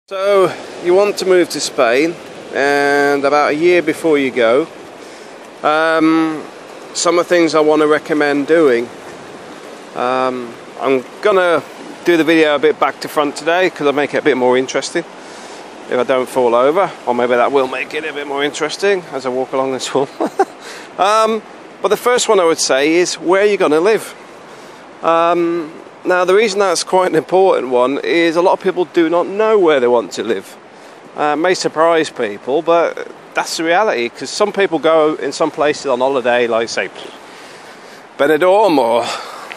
So you want to move to Spain, and about a year before you go, some of the things I want to recommend doing. I'm gonna do the video a bit back to front today because I'll make it a bit more interesting if I don't fall over, or maybe that will make it a bit more interesting as I walk along this wall. But the first one I would say is where you're going to live. Now, the reason that's quite an important one is a lot of people do not know where they want to live. It may surprise people, but that's the reality, because some people go in some places on holiday, like say Benidorm or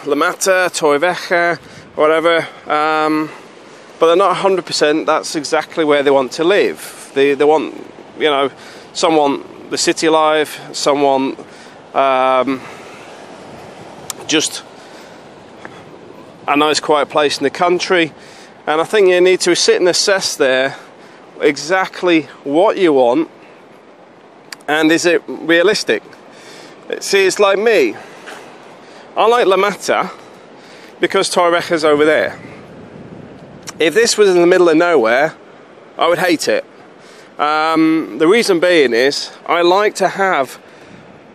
La Mata, Torrevieja, whatever, but they're not 100% that's exactly where they want to live. They want, you know, some want the city life, some want just a nice quiet place in the country, and I think you need to sit and assess there exactly what you want and is it realistic. See, it's like me. I like La Mata because Torrevieja's over there. If this was in the middle of nowhere, I would hate it. The reason being is I like to have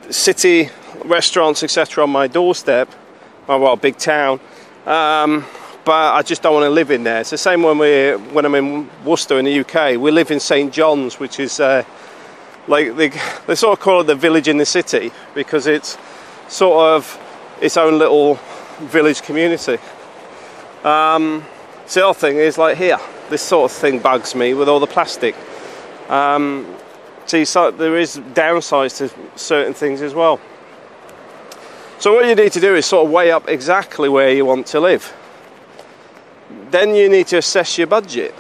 city restaurants, etc. on my doorstep. Well, big town. But I just don't want to live in there. It's the same when I'm in Worcester in the UK. We live in St John's, which is like they sort of call it the village in the city because it's sort of its own little village community. So the other thing is, like here, this sort of thing bugs me with all the plastic. So there is downsides to certain things as well. So what you need to do is sort of weigh up exactly where you want to live. Then you need to assess your budget.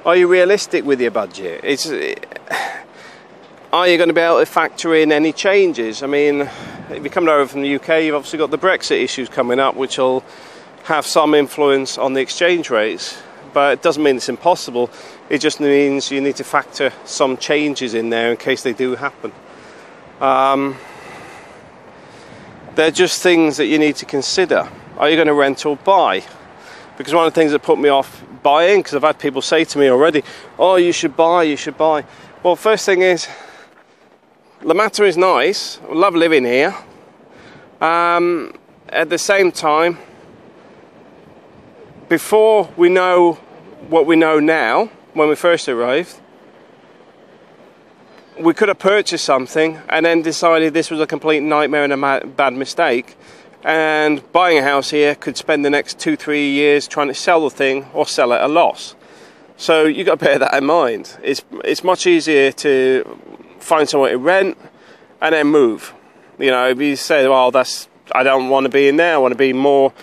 Are you realistic with your budget? Are you going to be able to factor in any changes? I mean, if you're coming over from the UK, you've obviously got the Brexit issues coming up, which will have some influence on the exchange rates. But it doesn't mean it's impossible. It just means you need to factor some changes in there in case they do happen. They're just things that you need to consider. Are you going to rent or buy? Because one of the things that put me off buying, because I've had people say to me already, oh, you should buy, you should buy. Well, first thing is, La Mata is nice. I love living here. At the same time, before we know what we know now, when we first arrived, we could have purchased something and then decided this was a complete nightmare and a bad mistake, and buying a house here could spend the next 2-3 years trying to sell the thing or sell it at a loss. So you've got to bear that in mind. It's much easier to find somewhere to rent and then move. You know, if you say, well, I don't want to be in there, I want to be more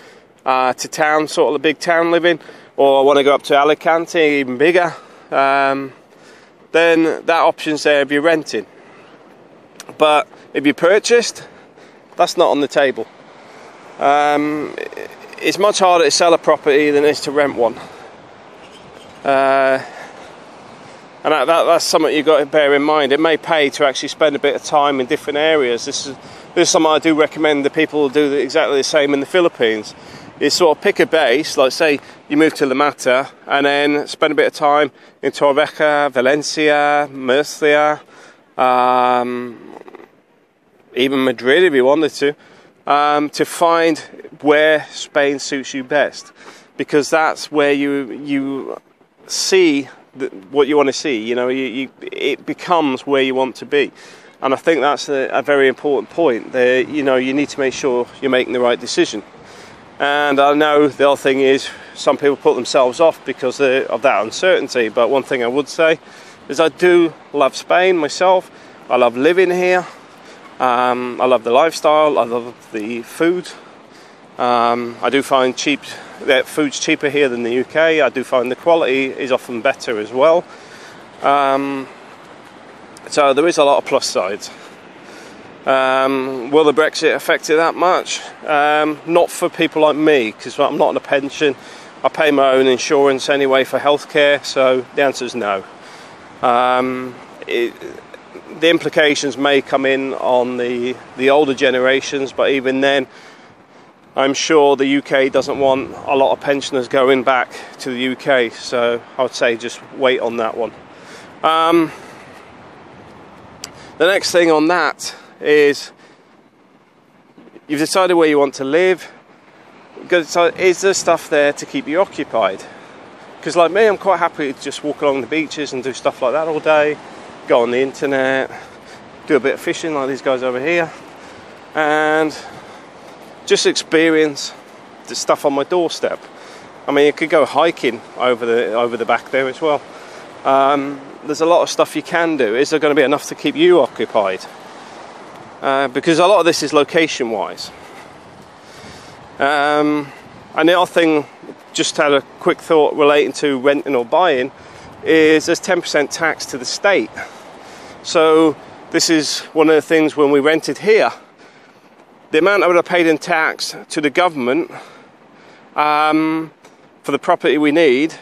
to town, sort of the big town living, or I want to go up to Alicante, even bigger, then that option's there if you're renting. But if you purchased, that's not on the table. It's much harder to sell a property than it is to rent one. And that's something you've got to bear in mind. It may pay to actually spend a bit of time in different areas. This is something I do recommend that people do exactly the same in the Philippines. You sort of pick a base, like say you move to La Mata and then spend a bit of time in Torrevieja, Valencia, Murcia, even Madrid if you wanted to find where Spain suits you best, because that's where you see what you want to see. You know, it becomes where you want to be, and I think that's a very important point. There, you know, you need to make sure you're making the right decision. And I know the other thing is some people put themselves off because of that uncertainty. But one thing I would say is I do love Spain myself. I love living here. I love the lifestyle. I love the food. I do find that food's cheaper here than the UK. I do find the quality is often better as well. So there is a lot of plus sides. Will the Brexit affect it that much? Not for people like me, because I'm not on a pension. I pay my own insurance anyway for healthcare, so the answer is no. The implications may come in on the older generations, but even then, I'm sure the UK doesn't want a lot of pensioners going back to the UK, so I would say just wait on that one. The next thing on that is you've decided where you want to live. Is there stuff there to keep you occupied? Because like me, I'm quite happy to just walk along the beaches and do stuff like that all day, go on the internet, do a bit of fishing like these guys over here, and just experience the stuff on my doorstep. I mean, you could go hiking over the back there as well. There's a lot of stuff you can do. Is there going to be enough to keep you occupied? Because a lot of this is location wise. And the other thing, just had a quick thought relating to renting or buying, is there's 10% tax to the state. So this is one of the things when we rented here, the amount I would have paid in tax to the government for the property we need,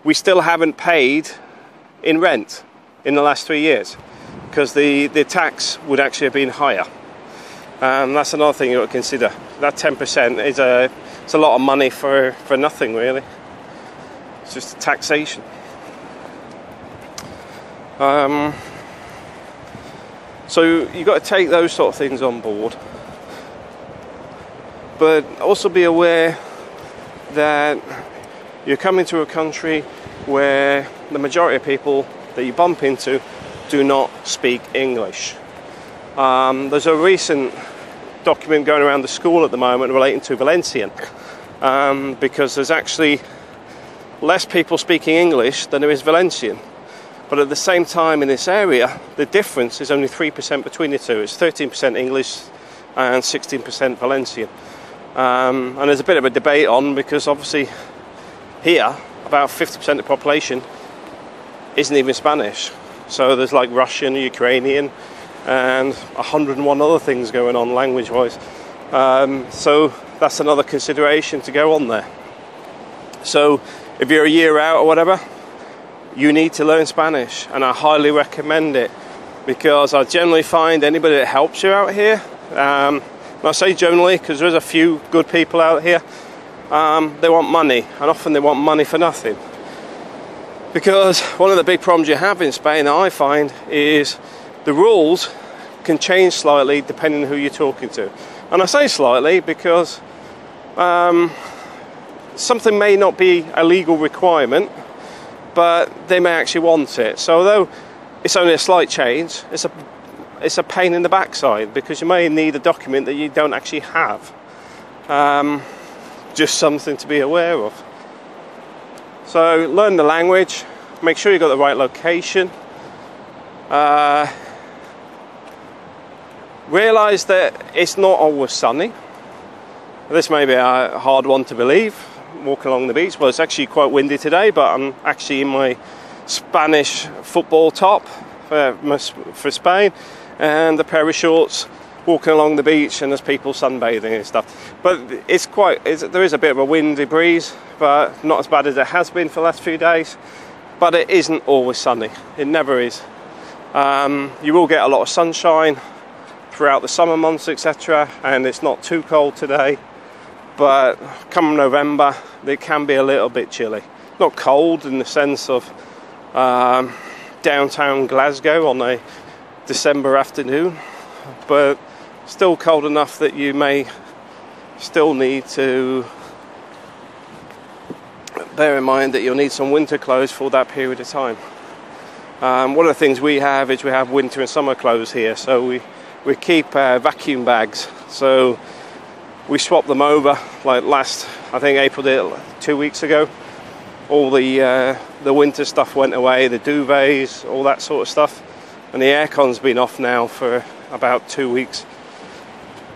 we still haven't paid in rent in the last 3 years, because the tax would actually have been higher. That's another thing you ought to consider. That 10% is it's a lot of money for nothing, really. It's just taxation. So you've got to take those sort of things on board, but also be aware that you're coming to a country where the majority of people that you bump into do not speak English. There's a recent document going around the school at the moment relating to Valencian, because there's actually less people speaking English than there is Valencian. But at the same time in this area, the difference is only 3% between the two. It's 13% English and 16% Valencian. And there's a bit of a debate on, because obviously here, about 50% of the population isn't even Spanish. So there's like Russian, Ukrainian, and 101 other things going on language-wise. So that's another consideration to go on there. So if you're a year out or whatever, you need to learn Spanish, and I highly recommend it, because I generally find anybody that helps you out here, and I say generally because there's a few good people out here, they want money, and often they want money for nothing. Because one of the big problems you have in Spain, I find, is the rules can change slightly depending on who you're talking to. And I say slightly because something may not be a legal requirement, but they may actually want it. So although it's only a slight change, it's a pain in the backside, because you may need a document that you don't actually have. Just something to be aware of. So learn the language, make sure you've got the right location. Realise that it's not always sunny. This may be a hard one to believe, walking along the beach. Well, it's actually quite windy today, but I'm actually in my Spanish football top for Spain, and a pair of shorts, walking along the beach, and there's people sunbathing and stuff. But there is a bit of a windy breeze, but not as bad as it has been for the last few days. But it isn't always sunny. It never is. You will get a lot of sunshine throughout the summer months, etc., and it's not too cold today. But come November, it can be a little bit chilly. Not cold in the sense of downtown Glasgow on a December afternoon, but still cold enough that you may still need to bear in mind that you'll need some winter clothes for that period of time. One of the things we have is we have winter and summer clothes here, so we keep vacuum bags. So we swap them over, like I think April did it 2 weeks ago. All the winter stuff went away, the duvets, all that sort of stuff. And the aircon's been off now for about 2 weeks.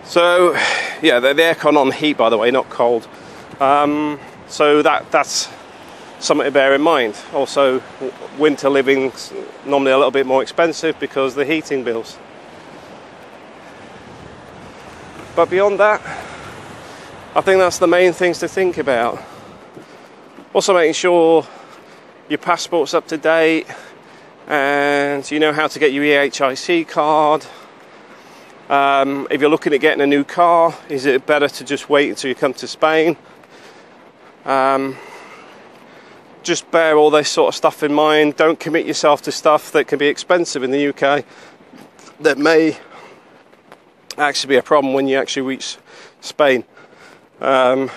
So, yeah, the aircon on heat, by the way, not cold. So that's something to bear in mind. Also, winter living's normally a little bit more expensive because of the heating bills. But beyond that, I think that's the main things to think about. Also making sure your passport's up to date and you know how to get your EHIC card. If you're looking at getting a new car, is it better to just wait until you come to Spain? Just bear all this sort of stuff in mind. Don't commit yourself to stuff that can be expensive in the UK that may actually be a problem when you actually reach Spain. Car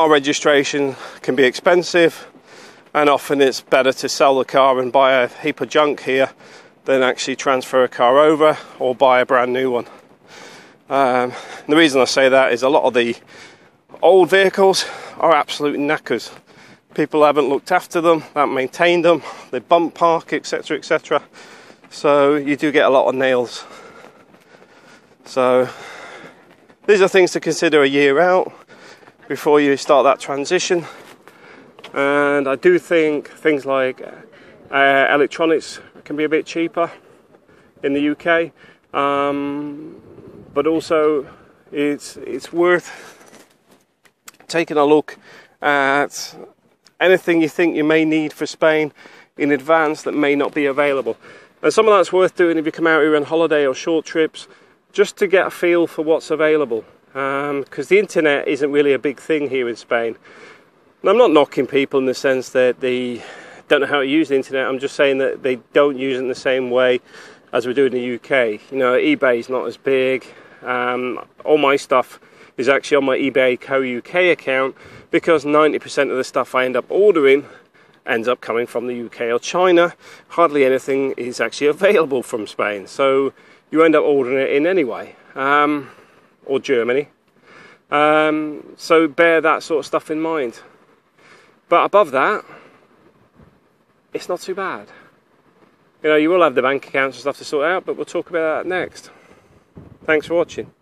registration can be expensive, and often it's better to sell the car and buy a heap of junk here than actually transfer a car over or buy a brand new one. The reason I say that is a lot of the old vehicles are absolute knackers. People haven't looked after them, haven't maintained them, they bump park, etc, etc. So you do get a lot of nails. So these are things to consider a year out before you start that transition. And I do think things like electronics can be a bit cheaper in the UK, but also it's worth taking a look at anything you think you may need for Spain in advance that may not be available. And some of that's worth doing if you come out here on holiday or short trips, just to get a feel for what's available. Because the internet isn't really a big thing here in Spain. And I'm not knocking people in the sense that they don't know how to use the internet. I'm just saying that they don't use it in the same way as we do in the UK. You know, eBay is not as big. All my stuff is actually on my eBay Co UK account, because 90% of the stuff I end up ordering ends up coming from the UK or China. Hardly anything is actually available from Spain, so you end up ordering it in anyway, or Germany. So bear that sort of stuff in mind. But above that, it's not too bad. You know, you will have the bank accounts and stuff to sort out, but we'll talk about that next. Thanks for watching.